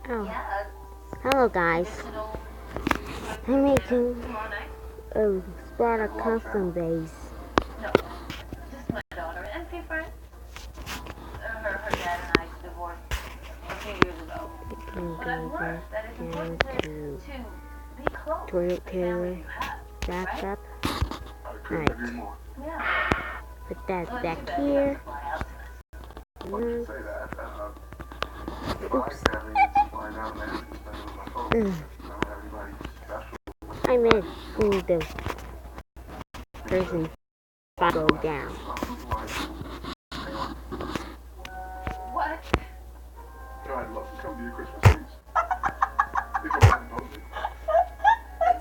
Oh, hello guys. I'm making a Sparta custom base. No, just my daughter and a few friends. Her dad and I divorced a few years ago. But I've learned that it's important to be close to the family you have. That's up. Right. Yeah. Put that back here. Oops. I made the person go down. What? I'd love to come to your Christmas feast. If I'm not posing.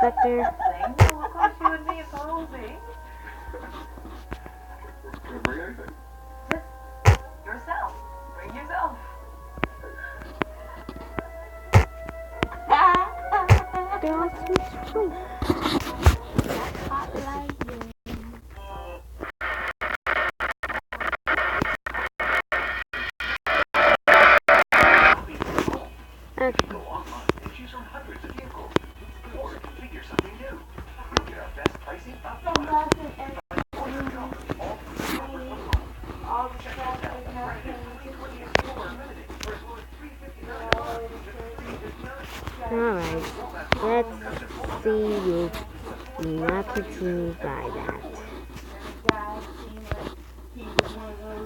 Sucker. No, of course you would be opposing. Can I bring anything? Just yourself. Bring yourself. Don't switch choice. Go online and choose from hundreds of vehicles. Or configure something new. You'll get our best pricing up front. Alright, let's see you not continue by that.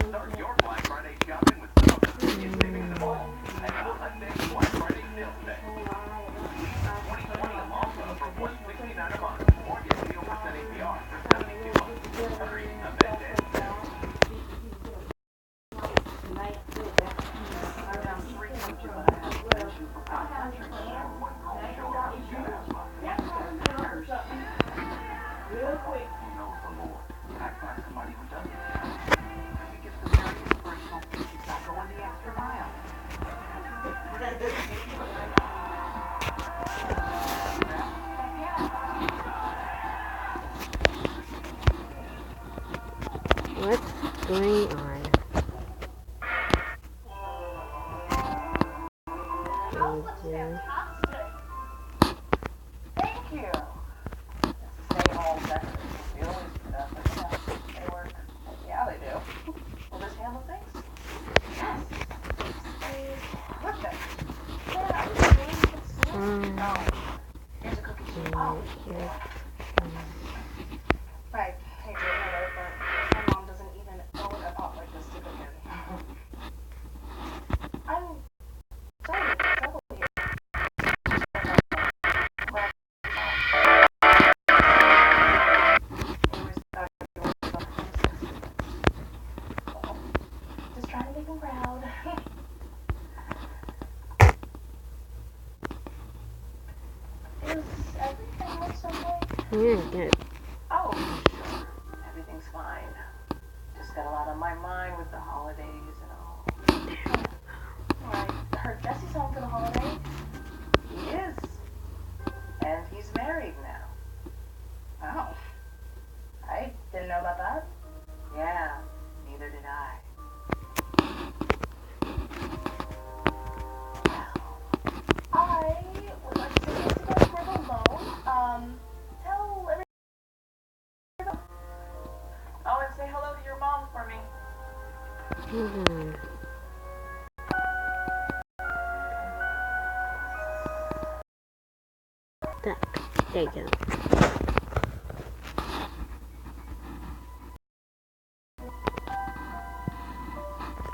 Start your Black Friday shopping with some of the biggest savings of all at the Hyundai Black Friday sales day. 2020 Alonzo for $169 a month, or get 0% APR for 72 months. Hurry, amend it. Real quick. Act like somebody who doesn't. It gets the very inspirational. She's not going the extra mile. What's going on? Thank you. Same old decorations. We always do that, but yeah, they work. Yeah, they do. Will this handle things? Yes. Perfect. Yeah, I was doing it soon. Oh, here's a cookie sheet. Oh, right. Hey, Jay, but my mom doesn't even own a pot like this to cook in. I'm sorry, trouble here. Just trying to make him proud. Is everything else okay? Yeah, good. Oh, sure. Everything's fine. Just got a lot on my mind with the holidays and all. I heard Jesse's home for the holiday. He is. And he's married now. Oh. I didn't know about that. Yeah, neither did I. Well, I would like to suggest you guys for the loan. Tell everyone. Oh, and say hello to your mom for me. Hold on. There you go.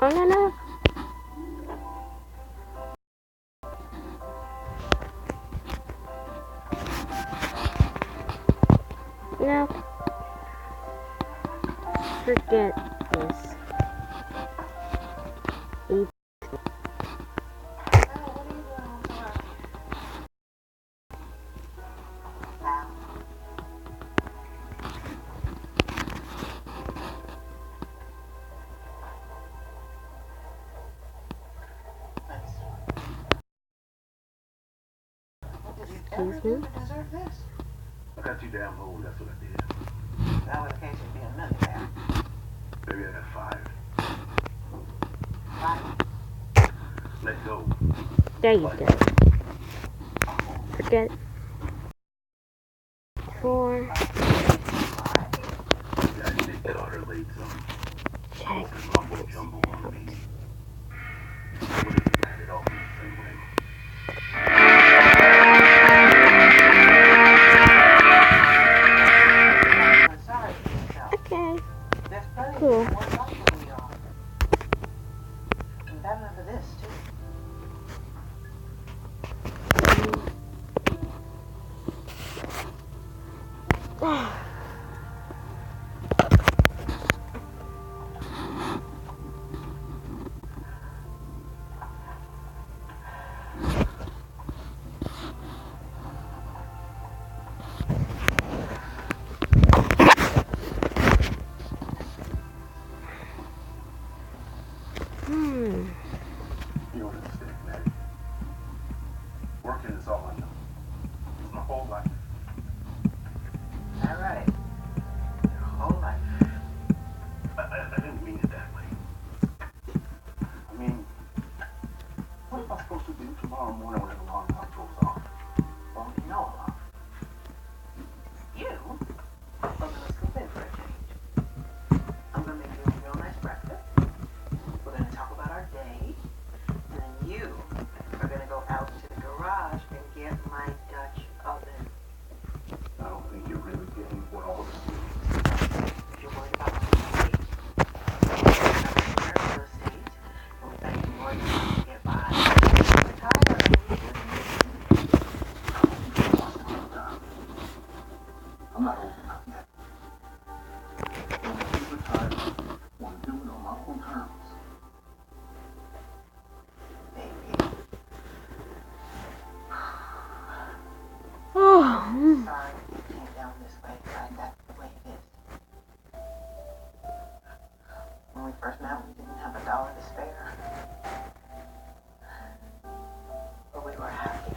Oh no no. No. Forget this. Eat. Excuse me? Deserve this. I got too damn old, that's what I did. That was the case of being a millionaire. Maybe I got fired. Right. Let go. There you go. Forget. 4. That Nick Carter laid some Check. mumbo jumbo on me. What if you had it all in the same way? Sorry for yourself. Okay. There's plenty Cool. of more luck than we are. And bad enough for this, too. You don't understand, Maddie. Working is all I know. It's my whole life. All right. Your whole life. I didn't mean it that way. I mean, what am I supposed to do tomorrow morning when the alarm clock goes off? Well, you know a lot. You are going to sleep in for a change. I'm going to make you a real nice breakfast. We're going to talk about our day. And then you are going to go out to the garage and get my Dutch oven. I don't think you're really getting what all this means. If you're worried about real estate, real estate, and we got more time to get by. I'm not old enough yet. When I do retire, I want to do it on my own terms. Baby, Oh. sorry it came down this way, but that's the way it is. When we first met, we didn't have a dollar to spare. But we were happy.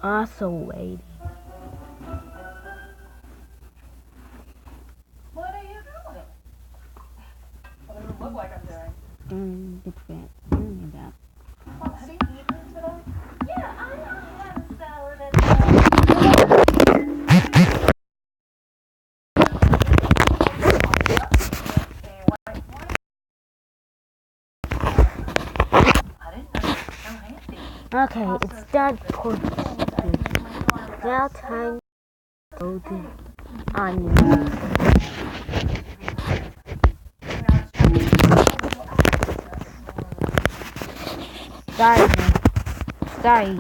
Also waiting. What are you doing? What does it look like I'm doing? Different. That. Well, have you eaten today? Yeah, I had a salad at I didn't know you were so handy. Okay, it's done portion. Now time to go to onion. Sorry. Sorry.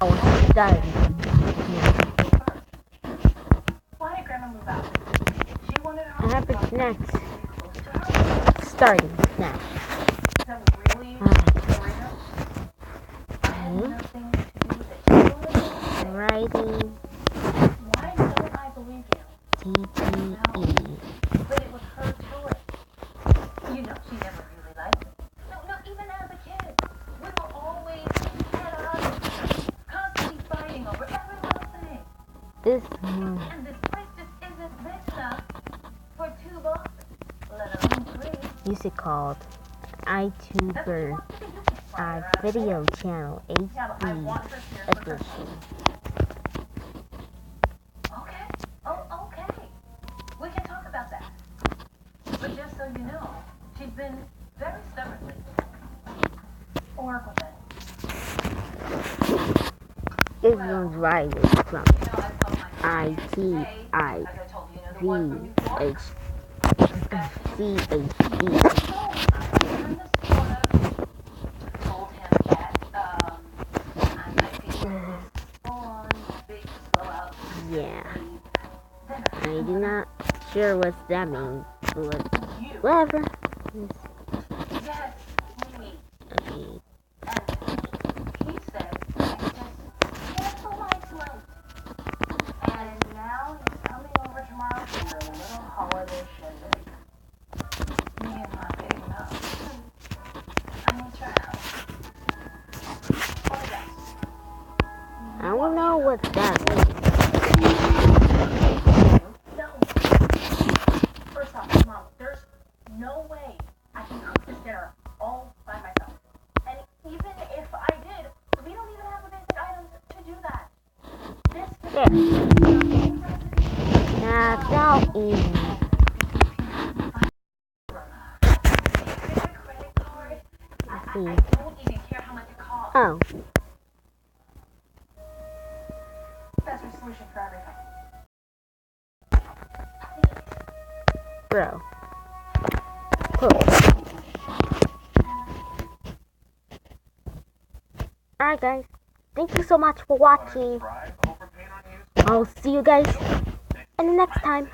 Oh, sorry. Why did Grandma move out? She wanted her I have a snack. to Starting snack. that was really real. I had nothing to do with it. She wanted to Writing why don't I believe you? TTE. But it was her choice. You know, she never really liked me. No, even as a kid. We were always at odds, constantly fighting over every little thing. This one. And this place just isn't big enough for 2 boxes, let alone 3. Music called iTuber our video channel HD edition. Okay. Oh, okay. We can talk about that. But just so you know, she's been very stubborn lately. Work with it. This one's writing from ITIVHCHD. sure what that means, but You. whatever. Yes, me. Okay. And he said, cancel my flight. And now he's coming over tomorrow for your little holiday shindig. Me and my big mouth. I need your help. What is that? I don't know what that means. No. First off, Mom, there's no way I can cook this dinner all by myself. And even if I did, we don't even have the basic items to do that. This There. That's all easy. credit card. Let's see. I don't even care how much it costs. Oh, That's your solution for everything. bro. Cool. Alright guys, thank you so much for watching. Subscribe, overpaid on you. I'll see you guys in the next time.